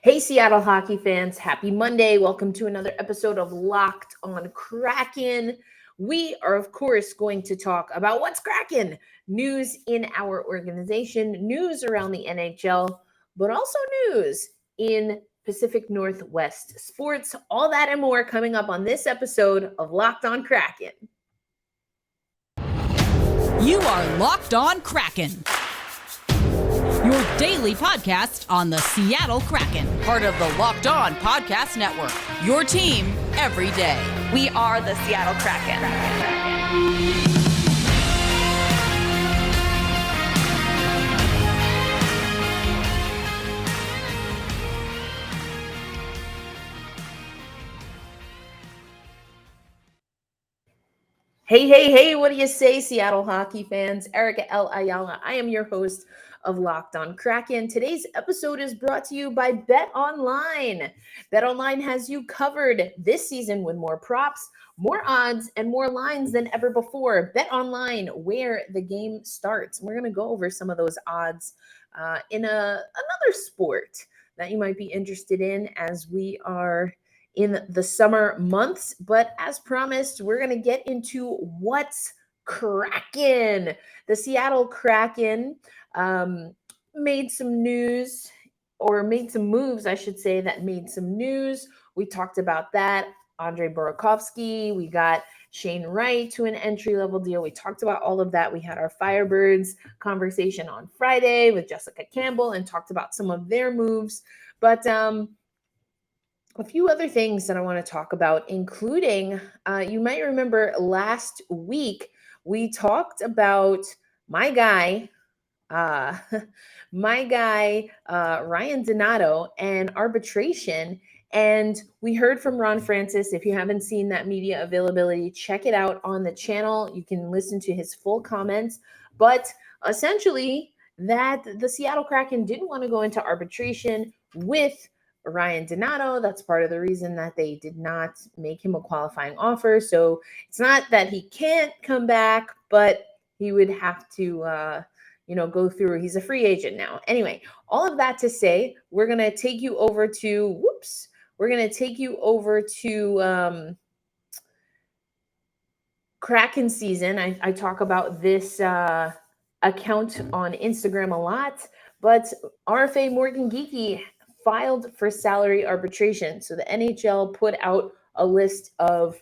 Hey, Seattle hockey fans. Happy Monday. Welcome to another episode of Locked on Kraken. We are, of course, going to talk about what's cracking, news in our organization, news around the NHL, but also news in Pacific Northwest sports. All that and more coming up on this episode of Locked on Kraken. You are Locked on Kraken, your daily podcast on the Seattle Kraken, part of the Locked On Podcast Network, your team every day. We are the Seattle Kraken. Hey, what do you say, Seattle hockey fans? Erica L. Ayala. I am your host of Locked on Kraken. Today's episode is brought to you by Bet Online. Bet Online has you covered this season with more props, more odds, and more lines than ever before. Bet Online, where the game starts. We're going to go over some of those odds in another sport that you might be interested in as we are in the summer months. But as promised, we're going to get into what's cracking. The Seattle Kraken made some news, or made some moves, I should say, that made some news. We talked about that. Andrei Burakovsky, we got Shane Wright to an entry-level deal. We talked about all of that. We had our Firebirds conversation on Friday with Jessica Campbell and talked about some of their moves. But a few other things that I want to talk about, including, you might remember last week, we talked about my guy, Ryan Donato and arbitration. And we heard from Ron Francis. If you haven't seen that media availability, check it out on the channel. You can listen to his full comments. But essentially, that the Seattle Kraken didn't want to go into arbitration with Ryan Donato. That's part of the reason that they did not make him a qualifying offer. So it's not that he can't come back, but he would have to go through. He's a free agent now. Anyway, all of that to say, we're going to take you over to, Kraken season. I talk about this account on Instagram a lot, but RFA Morgan Geekie filed for salary arbitration. So the NHL put out a list of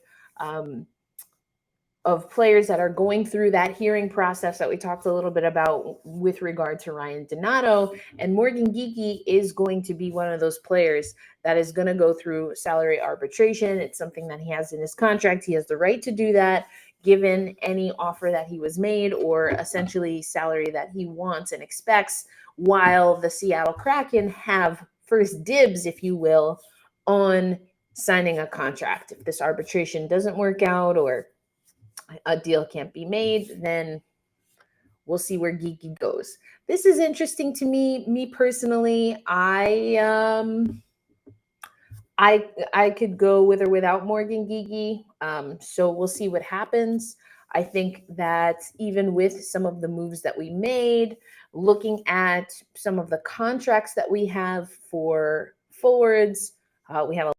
players that are going through that hearing process that we talked a little bit about with regard to Ryan Donato. And Morgan Geekie is going to be one of those players that is going to go through salary arbitration. It's something that he has in his contract. He has the right to do that, given any offer that he was made, or essentially salary that he wants and expects, while the Seattle Kraken have first dibs, if you will, on signing a contract. If this arbitration doesn't work out or a deal can't be made, then we'll see where Geekie goes. This is interesting to me personally. I could go with or without Morgan Geekie. So we'll see what happens. I think that even with some of the moves that we made, looking at some of the contracts that we have for forwards, we have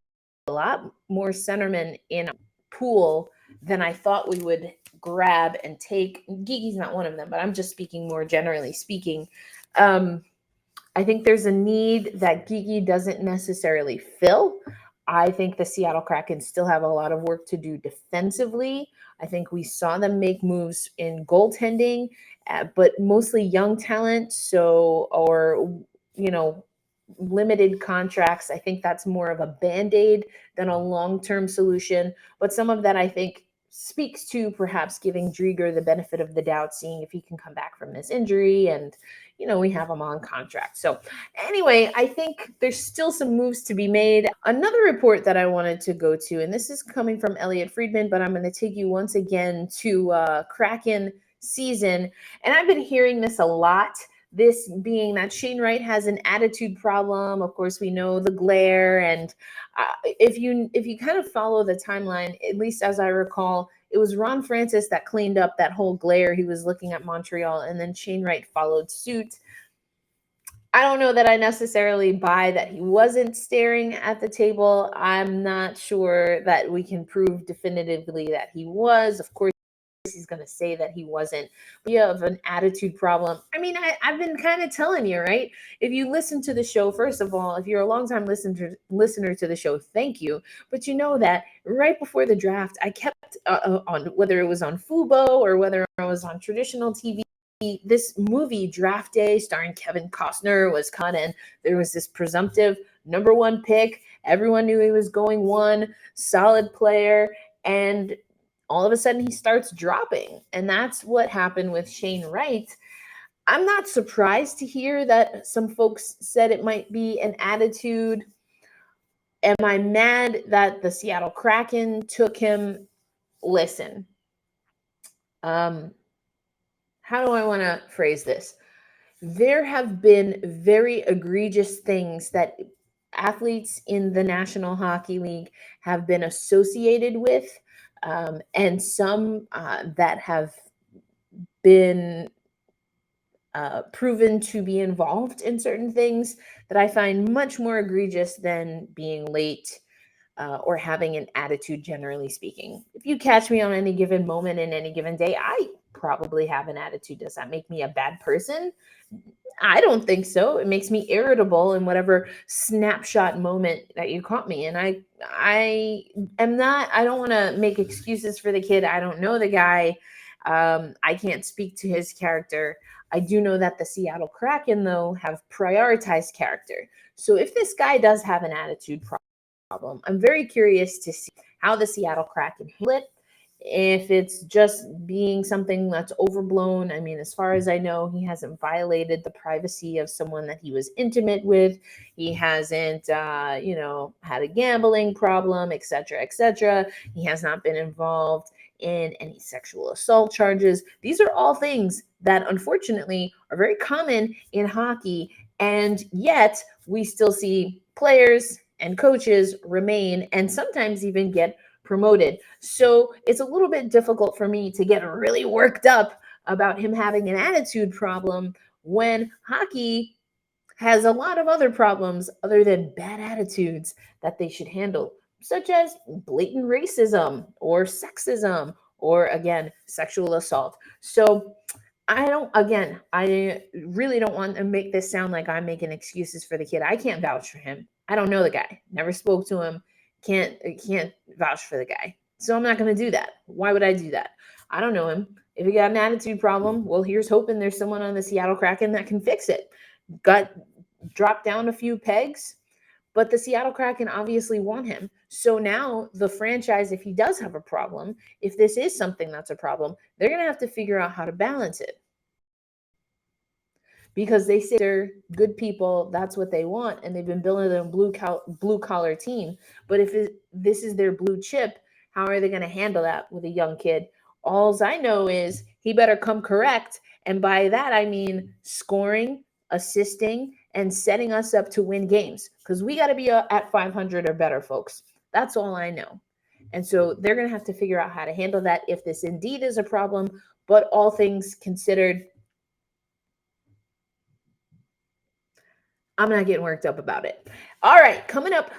a lot more centermen in pool than I thought we would grab and take. Geekie's not one of them, but I'm just speaking more generally speaking. I think there's a need that Geekie doesn't necessarily fill. I think the Seattle Kraken still have a lot of work to do defensively. I think we saw them make moves in goaltending, but mostly young talent. Limited contracts. I think that's more of a Band-Aid than a long-term solution. But some of that, I think, speaks to perhaps giving Drieger the benefit of the doubt, seeing if he can come back from this injury. And, we have him on contract. So anyway, I think there's still some moves to be made. Another report that I wanted to go to, and this is coming from Elliot Friedman, but I'm going to take you once again to Kraken season. And I've been hearing this a lot. This being that Shane Wright has an attitude problem. Of course, we know the glare. And if you kind of follow the timeline, at least as I recall, it was Ron Francis that cleaned up that whole glare. He was looking at Montreal, and then Shane Wright followed suit. I don't know that I necessarily buy that he wasn't staring at the table. I'm not sure that we can prove definitively that he was. Of course, he's going to say that he wasn't. But you have an attitude problem. I mean, I've been kind of telling you, right? If you listen to the show, first of all, if you're a longtime listener to the show, thank you. But you know that right before the draft, I kept on, whether it was on Fubo or whether I was on traditional TV, this movie Draft Day starring Kevin Costner was cut, and there was this presumptive number one pick. Everyone knew he was going one, solid player, and all of a sudden he starts dropping. And that's what happened with Shane Wright. I'm not surprised to hear that some folks said it might be an attitude. Am I mad that the Seattle Kraken took him? Listen, how do I want to phrase this? There have been very egregious things that athletes in the National Hockey League have been associated with, and some that have been proven to be involved in certain things that I find much more egregious than being late or having an attitude, generally speaking. If you catch me on any given moment in any given day, I probably have an attitude. Does that make me a bad person? I don't think so. It makes me irritable in whatever snapshot moment that you caught me. And I am not, I don't want to make excuses for the kid. I don't know the guy. I can't speak to his character. I do know that the Seattle Kraken, though, have prioritized character. So if this guy does have an attitude problem, I'm very curious to see how the Seattle Kraken handle it. If it's just being something that's overblown, I mean, as far as I know, he hasn't violated the privacy of someone that he was intimate with. He hasn't, had a gambling problem, et cetera, et cetera. He has not been involved in any sexual assault charges. These are all things that unfortunately are very common in hockey. And yet we still see players and coaches remain and sometimes even get promoted. So it's a little bit difficult for me to get really worked up about him having an attitude problem when hockey has a lot of other problems other than bad attitudes that they should handle, such as blatant racism or sexism or, again, sexual assault. So I really don't want to make this sound like I'm making excuses for the kid. I can't vouch for him. I don't know the guy. Never spoke to him. Can't vouch for the guy. So I'm not going to do that. Why would I do that? I don't know him. If he got an attitude problem, well, here's hoping there's someone on the Seattle Kraken that can fix it. Got dropped down a few pegs, but the Seattle Kraken obviously want him. So now the franchise, if he does have a problem, if this is something that's a problem, they're going to have to figure out how to balance it. Because they say they're good people, that's what they want, and they've been building a blue collar team. But if this is their blue chip, how are they going to handle that with a young kid? All I know is he better come correct, and by that I mean scoring, assisting, and setting us up to win games. Because we got to be at 500 or better, folks. That's all I know. And so they're going to have to figure out how to handle that if this indeed is a problem. But all things considered, I'm not getting worked up about it. All right, coming up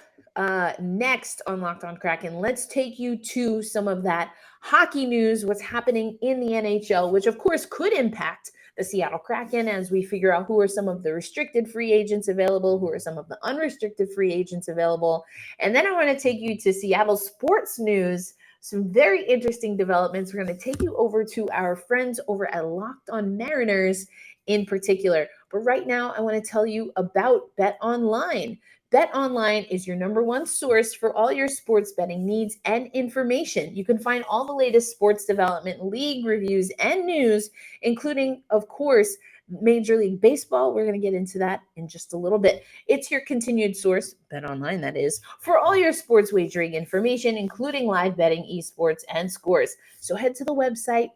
next on Locked On Kraken, let's take you to some of that hockey news, what's happening in the NHL, which of course could impact the Seattle Kraken as we figure out who are some of the restricted free agents available, who are some of the unrestricted free agents available. And then I want to take you to Seattle sports news, some very interesting developments. We're going to take you over to our friends over at Locked On Mariners in particular. But right now, I want to tell you about Bet Online. Bet Online is your number one source for all your sports betting needs and information. You can find all the latest sports development, league reviews, and news, including, of course, Major League Baseball. We're going to get into that in just a little bit. It's your continued source, Bet Online that is, for all your sports wagering information, including live betting, esports, and scores. So head to the website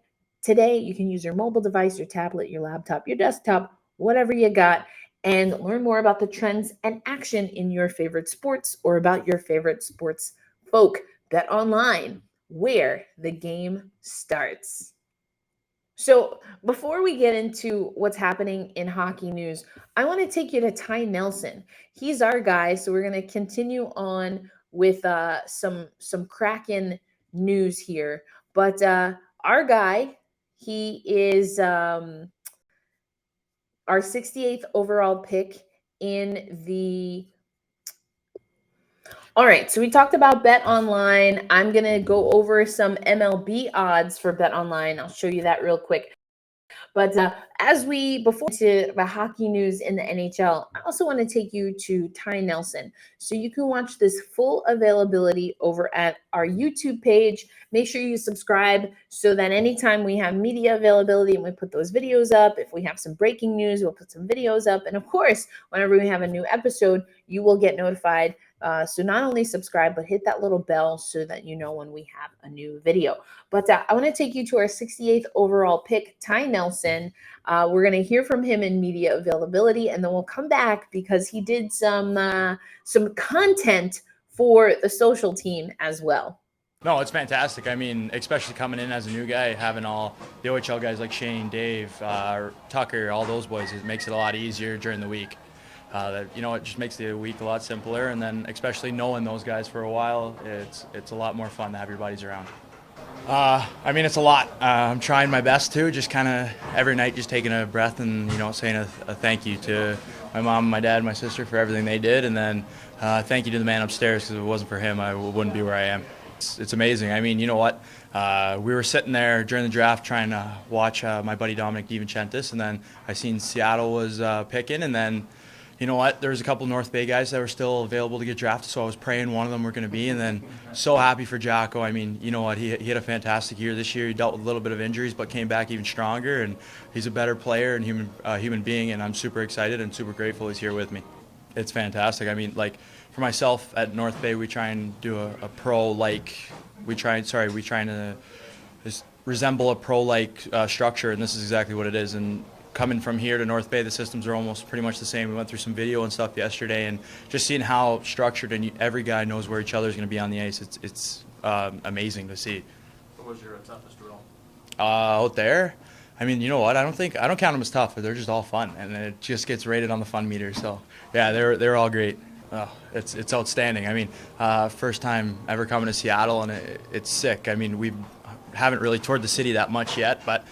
today. You can use your mobile device, your tablet, your laptop, your desktop, whatever you got, and learn more about the trends and action in your favorite sports or about your favorite sports folk. Bet Online, where the game starts. So before we get into what's happening in hockey news, I want to take you to Ty Nelson. He's our guy, so we're going to continue on with some Kraken news here. But our guy, he is our 68th overall pick in the. All right, so we talked about Bet Online. I'm going to go over some MLB odds for Bet Online. I'll show you that real quick. But before to the hockey news in the NHL, I also want to take you to Ty Nelson. So you can watch this full availability over at our YouTube page. Make sure you subscribe so that anytime we have media availability and we put those videos up, if we have some breaking news, we'll put some videos up. And of course, whenever we have a new episode, you will get notified. So not only subscribe, but hit that little bell so that you know when we have a new video. But I want to take you to our 68th overall pick, Ty Nelson. We're going to hear from him in media availability, and then we'll come back because he did some content for the social team as well. No, it's fantastic. I mean, especially coming in as a new guy, having all the OHL guys like Shane, Dave, Tucker, all those boys, it makes it a lot easier during the week. It just makes the week a lot simpler, and then especially knowing those guys for a while, it's a lot more fun to have your buddies around. It's a lot. I'm trying my best to, just kind of every night just taking a breath and, saying a thank you to my mom, my dad, my sister for everything they did, and then thank you to the man upstairs, because if it wasn't for him, I wouldn't be where I am. It's amazing. I mean, you know what? We were sitting there during the draft trying to watch my buddy Dominic DiVincentis, and then I seen Seattle was picking, and then you know what? There was a couple North Bay guys that were still available to get drafted, so I was praying one of them were going to be, and then so happy for Jacko. I mean, you know what? He had a fantastic year this year. He dealt with a little bit of injuries, but came back even stronger, and he's a better player and human being, and I'm super excited and super grateful he's here with me. It's fantastic. I mean, like, for myself at North Bay, we try and do a pro-like, we try to just resemble a pro-like structure, and this is exactly what it is. And coming from here to North Bay, the systems are almost pretty much the same. We went through some video and stuff yesterday, and just seeing how structured and every guy knows where each other is going to be on the ice, it's amazing to see. What was your toughest drill? Out there? I mean, you know what? I don't count them as tough, but they're just all fun, and it just gets rated on the fun meter. So, yeah, they're all great. Oh, it's outstanding. I mean, first time ever coming to Seattle, and it's sick. I mean, we haven't really toured the city that much yet, but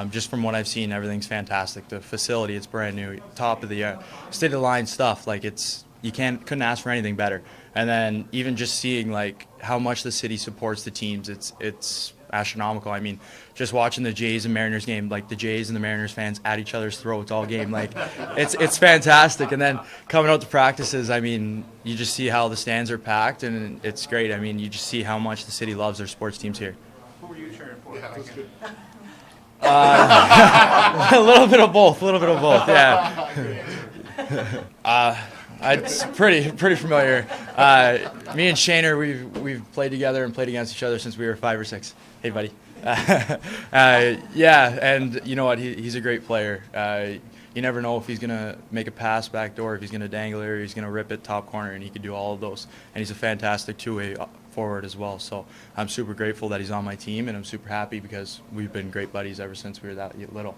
just from what I've seen, everything's fantastic. The facility, it's brand new, top of the state of the line stuff. Like, you couldn't ask for anything better. And then even just seeing like how much the city supports the teams, it's astronomical. I mean, just watching the Jays and Mariners game, like the Jays and the Mariners fans at each other's throats all game, like it's fantastic. And then coming out to practices, I mean, you just see how the stands are packed, and it's great. I mean, you just see how much the city loves their sports teams here. Who were you cheering for? Yeah, that's good. A little bit of both, yeah. It's pretty familiar. Me and Shane, we've played together and played against each other since we were 5 or 6. Hey, buddy. Yeah, and you know what? He's a great player. You never know if he's gonna make a pass back door, if he's gonna dangle it, or he's gonna rip it top corner, and he can do all of those. And he's a fantastic two-way forward as well. So I'm super grateful that he's on my team, and I'm super happy because we've been great buddies ever since we were that little.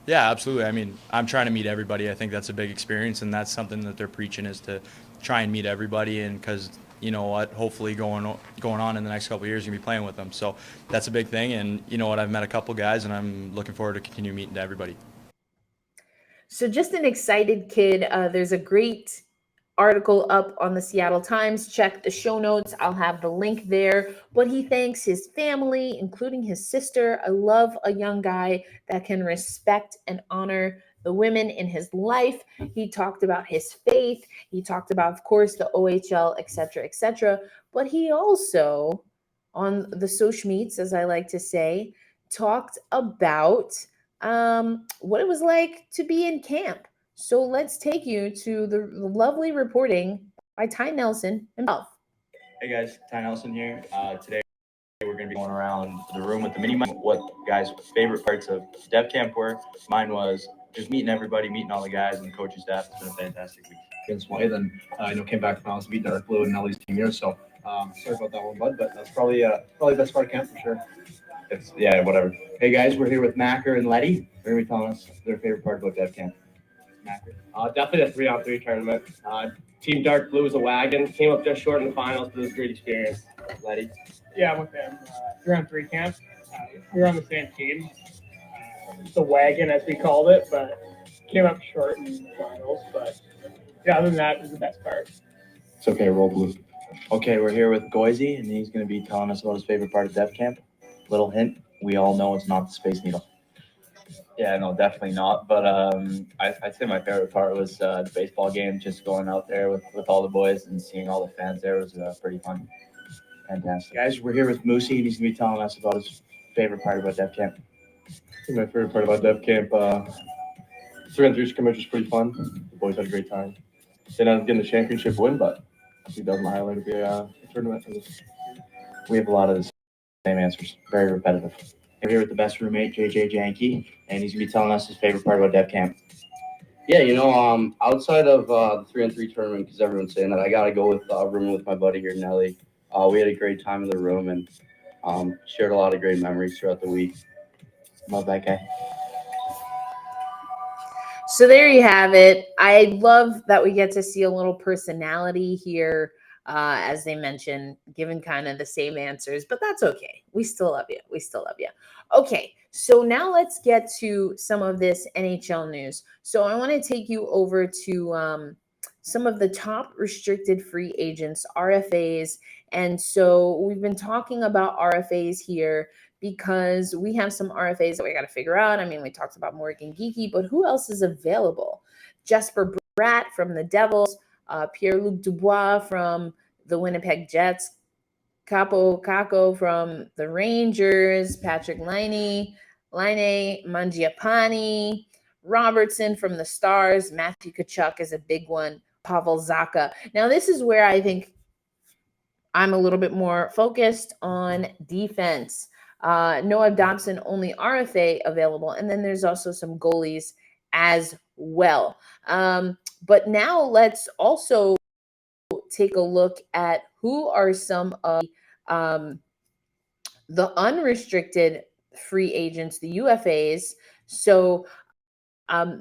Yeah, absolutely. I mean, I'm trying to meet everybody. I think that's a big experience, and that's something that they're preaching, is to try and meet everybody. And because, you know what, hopefully going on in the next couple of years, you're going to be playing with them. So that's a big thing. And you know what, I've met a couple guys, and I'm looking forward to continue meeting everybody. So just an excited kid. There's a great article up on the Seattle Times. Check the show notes. I'll have the link there. But he thanks his family, including his sister. I love a young guy that can respect and honor the women in his life. He talked about his faith. He talked about, of course, the OHL, et cetera, et cetera. But he also, on the social meets, as I like to say, talked about what it was like to be in camp. So let's take you to the lovely reporting by Ty Nelson himself. Hey guys, Ty Nelson here. Today we're going to be going around the room with the mini what guys' favorite parts of dev camp were. Mine was just meeting everybody, meeting all the guys and the coaching staff. It's been a fantastic week. Against White, then came back from Alice, beat Dark Blue and Nelly's team here. So sorry about that one, bud, but that's probably the best part of camp for sure. Whatever. Hey guys, we're here with Macker and Letty. They're going to be telling us their favorite part about Dev Camp. Macker. Definitely the 3-on-3 tournament. Team Dark Blue was a wagon. Came up just short in the finals, but it was a great experience. Letty. Yeah, with them. 3-on-3 camp. We were on the same team. It's a wagon, as we called it, but came up short in the finals. But yeah, other than that, it was the best part. It's okay, roll blue. Okay, we're here with Goisy, and he's going to be telling us about his favorite part of Dev Camp. Little hint, we all know it's not the Space Needle. Yeah, no, definitely not. But I'd say my favorite part was the baseball game, just going out there with all the boys and seeing all the fans there was pretty fun. Fantastic. Guys, we're here with Moosey, and he's going to be telling us about his favorite part about Dev Camp. I think my favorite part about Dev Camp, 3-on-3 scrimmage was pretty fun. The boys had a great time. They ended up getting the championship win, but I think that was my highlight of the tournament. We have a lot of the same answers. Very repetitive. We're here with the best roommate, JJ Janke, and he's going to be telling us his favorite part about Dev Camp. Yeah, outside of the 3-on-3 tournament, because everyone's saying that, I got to go with rooming with my buddy here, Nelly. We had a great time in the room and shared a lot of great memories throughout the week. Love that guy. So there you have it. I love that we get to see a little personality here, as they mentioned, given kind of the same answers, but that's okay. We still love you. We still love you. Okay, so now let's get to some of this NHL news. So I want to take you over to some of the top restricted free agents, RFAs. And so we've been talking about RFAs here because we have some RFAs that we got to figure out. I mean, we talked about Morgan Geekie, but who else is available? Jesper Bratt from the Devils, Pierre-Luc Dubois from the Winnipeg Jets, Capo Caco from the Rangers, Patrick Laine Mangiapane, Robertson from the Stars, Matthew Tkachuk is a big one, Pavel Zacha. Now, this is where I think I'm a little bit more focused on defense. Noah Dobson, only RFA available. And then there's also some goalies as well. But now let's also take a look at who are some of the unrestricted free agents, the UFAs. So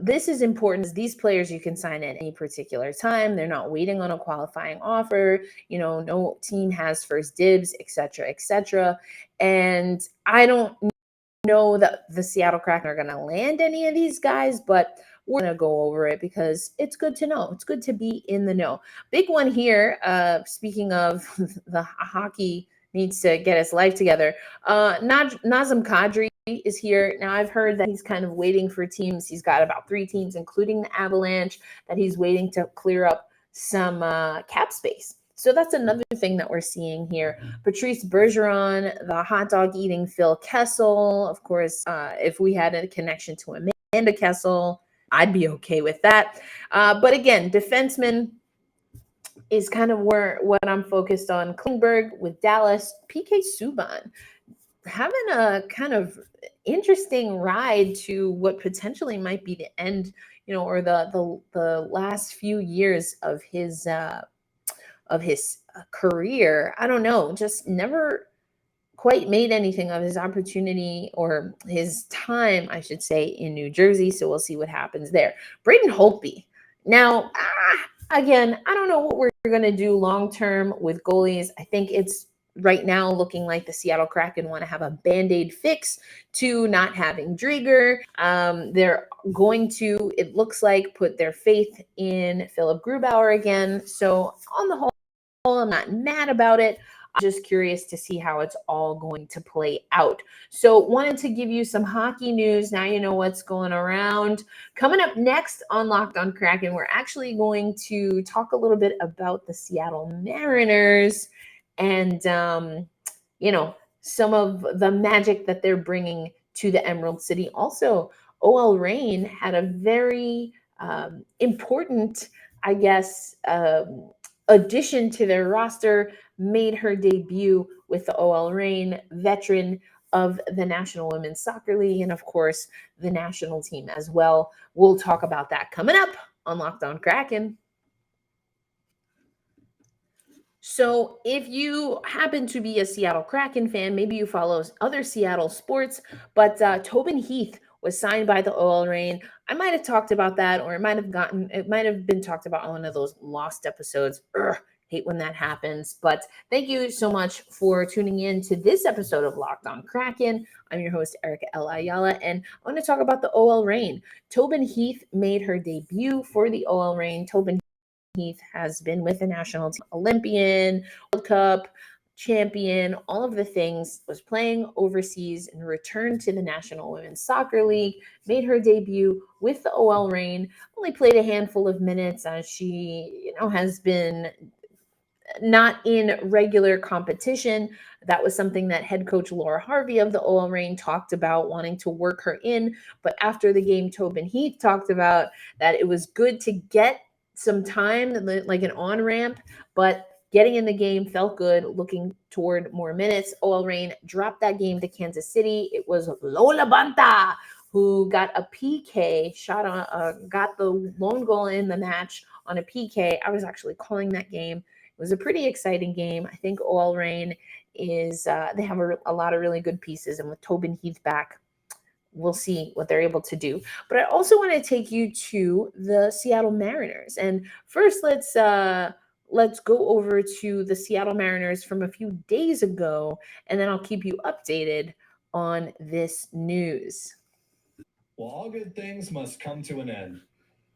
this is important. These players you can sign at any particular time. They're not waiting on a qualifying offer. No team has first dibs, et cetera, and I don't know that the Seattle Kraken are going to land any of these guys, but we're going to go over it because it's good to know. It's good to be in the know. Big one here, speaking of the hockey needs to get his life together. Nazem Kadri is here. Now, I've heard that he's kind of waiting for teams. He's got about 3 teams, including the Avalanche, that he's waiting to clear up some cap space. So that's another thing that we're seeing here. Patrice Bergeron, the hot dog eating Phil Kessel. Of course, if we had a connection to Amanda Kessel, I'd be okay with that. But again, defenseman is kind of what I'm focused on. Klingberg with Dallas, PK Subban having a kind of interesting ride to what potentially might be the end, or the last few years of his career. I don't know, just never quite made anything of his opportunity or his time, I should say, in New Jersey. So we'll see what happens there. Braden Holtby. Now, again, I don't know what we're going to do long-term with goalies. I think it's right now looking like the Seattle Kraken want to have a Band-Aid fix to not having Drieger. They're going to, it looks like, put their faith in Philip Grubauer again. So on the whole, I'm not mad about it. I'm just curious to see how it's all going to play out. So wanted to give you some hockey news. Now you know what's going around. Coming up next on Locked on Kraken, we're actually going to talk a little bit about the Seattle Mariners and, some of the magic that they're bringing to the Emerald City. Also, OL Reign had a very important, addition to their roster, made her debut with the OL Reign, veteran of the National Women's Soccer League, and of course, the national team as well. We'll talk about that coming up on Locked on Kraken. So if you happen to be a Seattle Kraken fan, maybe you follow other Seattle sports, but Tobin Heath was signed by the OL Reign. I might have talked about that, or it might have been talked about on one of those lost episodes. Hate when that happens. But thank you so much for tuning in to this episode of Locked On Kraken. I'm your host, Erica L. Ayala, and I want to talk about the OL Reign. Tobin Heath made her debut for the OL Reign. Tobin Heath has been with the national team, Olympian, World Cup champion, all of the things, was playing overseas and returned to the National Women's Soccer League, made her debut with the OL Reign, only played a handful of minutes as she, has been not in regular competition. That was something that head coach Laura Harvey of the OL Reign talked about, wanting to work her in. But after the game, Tobin Heath talked about that it was good to get some time, like an on-ramp, but getting in the game felt good, looking toward more minutes. OL Reign dropped that game to Kansas City. It was Lola Banta who got a PK shot on, got the lone goal in the match on a PK. I was actually calling that game. It was a pretty exciting game. I think OL Reign is, they have a lot of really good pieces. And with Tobin Heath back, we'll see what they're able to do. But I also want to take you to the Seattle Mariners. And first, let's go over to the Seattle Mariners from a few days ago, and then I'll keep you updated on this news. Well, all good things must come to an end,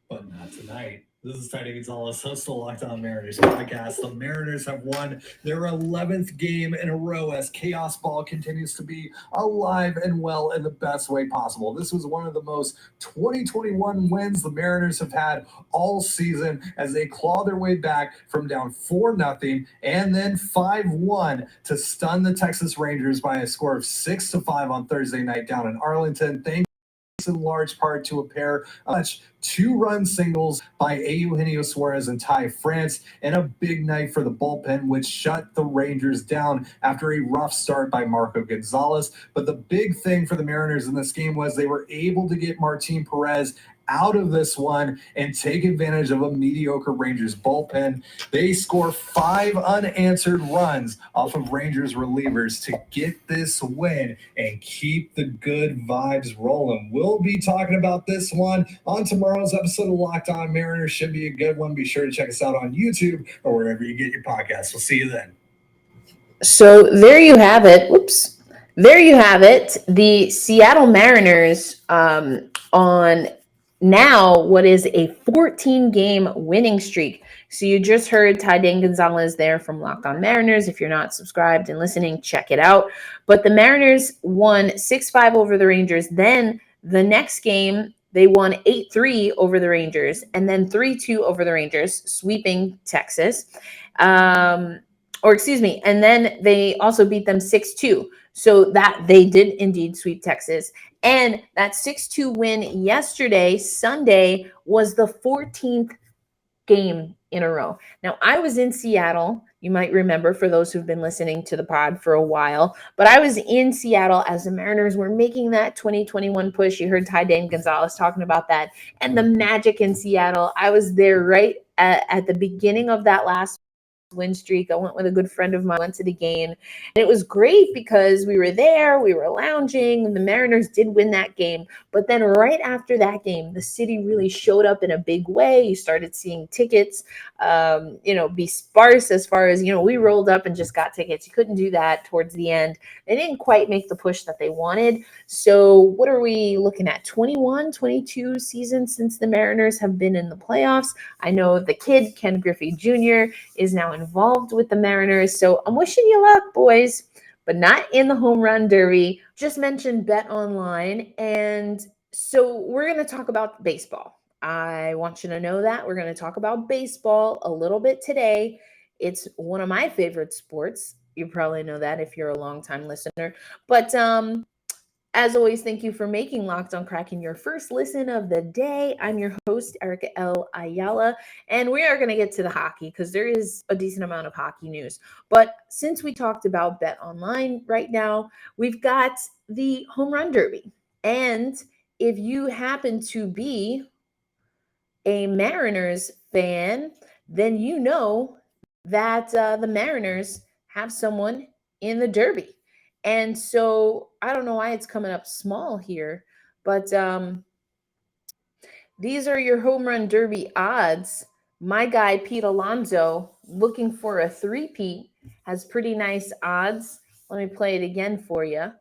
but not tonight. This is Tobin Gonzalez, host of the Locked On Mariners podcast. The Mariners have won their 11th game in a row as chaos ball continues to be alive and well in the best way possible. This was one of the most 2021 wins the Mariners have had all season as they claw their way back from down 4-0 and then 5-1 to stun the Texas Rangers by a score of 6-5 on Thursday night down in Arlington. In large part to a pair of 2-run singles by Eugenio Suarez and Ty France, and a big night for the bullpen, which shut the Rangers down after a rough start by Marco Gonzalez. But the big thing for the Mariners in this game was they were able to get Martin Perez out of this one and take advantage of a mediocre Rangers bullpen. They score 5 unanswered runs off of Rangers relievers to get this win and keep the good vibes rolling. We'll be talking about this one on tomorrow's episode of Locked On Mariners. Should be a good one. Be sure to check us out on YouTube or wherever you get your podcasts. We'll see you then. So there you have it. Whoops. There you have it. The Seattle Mariners on now what is a 14-game winning streak. So you just heard Tobin Gonzalez there from Locked On Mariners. If you're not subscribed and listening, check it out. But the Mariners won 6-5 over the Rangers. Then the next game, they won 8-3 over the Rangers, and then 3-2 over the Rangers, sweeping Texas. And then they also beat them 6-2. So that they did indeed sweep Texas. And that 6-2 win yesterday, Sunday, was the 14th game in a row. Now, I was in Seattle. You might remember, for those who've been listening to the pod for a while, but I was in Seattle as the Mariners were making that 2021 push. You heard Tobin Gonzalez talking about that and the magic in Seattle. I was there right at the beginning of that last win streak. I went with a good friend of mine, went to the game, and it was great because we were there, we were lounging, and the Mariners did win that game. But then right after that game, the city really showed up in a big way. You started seeing tickets, be sparse as far as, we rolled up and just got tickets. You couldn't do that towards the end. They didn't quite make the push that they wanted. So what are we looking at? 21, 22 seasons since the Mariners have been in the playoffs. I know the kid, Ken Griffey Jr., is now involved with the Mariners. So I'm wishing you luck, boys, but not in the home run derby. Just mentioned Bet Online. And so we're going to talk about baseball. I want you to know that we're going to talk about baseball a little bit today. It's one of my favorite sports. You probably know that if you're a longtime listener. But as always, thank you for making Locked On Kraken your first listen of the day. I'm your host, Erica L. Ayala, and we are going to get to the hockey because there is a decent amount of hockey news. But since we talked about Bet Online right now, we've got the home run derby. And if you happen to be a Mariners fan, then you know that the Mariners have someone in the Derby. And so I don't know why it's coming up small here, but these are your home run derby odds. My guy, Pete Alonso, looking for a three-peat, has pretty nice odds. Let me play it again for you.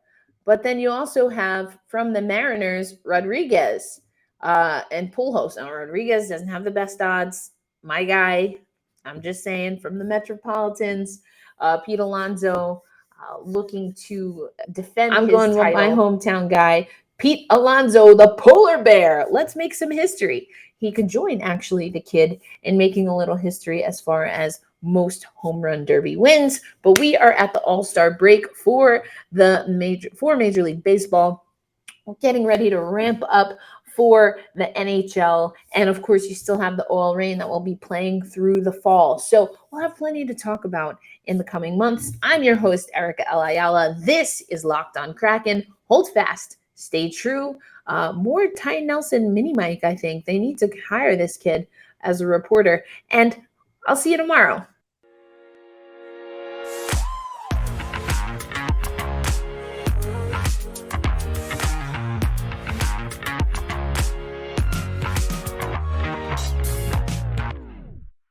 But then you also have from the Mariners, Rodriguez and Pujols. Now, Rodriguez doesn't have the best odds. My guy, I'm just saying, from the Metropolitans, Pete Alonso looking to defend his title. I'm going with my hometown guy, Pete Alonso, the polar bear. Let's make some history. He could join, actually, the kid in making a little history as far as most home run derby wins. But we are at the All-Star break for Major League Baseball. We're getting ready to ramp up for the NHL. And of course, you still have the Oil Reign that will be playing through the fall. So we'll have plenty to talk about in the coming months. I'm your host, Erica Ayala. This is Locked On Kraken. Hold fast. Stay true. More Ty Nelson mini mic, I think. They need to hire this kid as a reporter. And I'll see you tomorrow.